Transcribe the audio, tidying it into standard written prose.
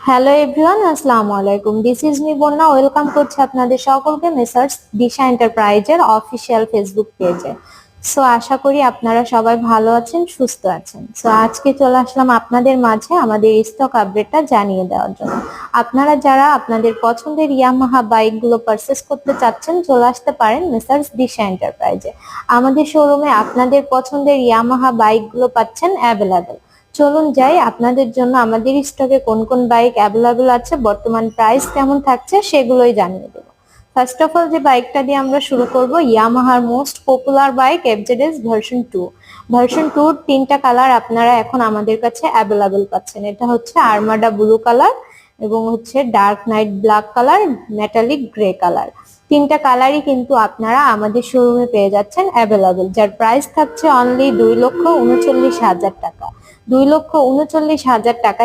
Hello everyone, আসসালামু আলাইকুম। This is me বন্যা। ওয়েলকাম করছি আপনাদের সকলকে মেসার্স দিশা এন্টারপ্রাইজের অফিসিয়াল ফেসবুক পেজে। সো আশা করি আপনারা সবাই ভালো আছেন, সুস্থ আছেন। সো আজকে চলে আসলাম আপনাদের মাঝে আমাদের স্টক আপডেটটা জানিয়ে দেওয়ার জন্য। আপনারা যারা আপনাদের পছন্দের ইয়ামাহা বাইকগুলো পারচেস করতে চাচ্ছেন, চলে আসতে পারেন মেসার্স দিশা এন্টারপ্রাইজে। আমাদের শোরুমে আপনাদের পছন্দের ইয়ামাহা বাইকগুলো পাচ্ছেন অ্যাভেলেবেল। চলুন যাই, আপনাদের জন্য আমাদের স্টকে কোন কোন বাইক অ্যাভেলেবেল আছে, বর্তমান প্রাইস কেমন থাকছে সেগুলোই জানিয়ে দেবো। ফার্স্ট অফ অল যে বাইকটা দিয়ে আমরা শুরু করব, ইয়ামাহার most popular bike FZS version 2। Version 2 তিনটা কালার আপনারা এখন আমাদের কাছে অ্যাভেলেবেল পাচ্ছেন। এটা হচ্ছে আর্মাডা ব্লু কালার, এবং হচ্ছে dark night black colour, metallic grey colour. তিনটা কালারই কিন্তু আপনারা আমাদের শোরুমে পেয়ে যাচ্ছেন অ্যাভেলেবেল, যার প্রাইস থাকছে অনলি 2,39,000 টাকা। 2,39,000 টাকা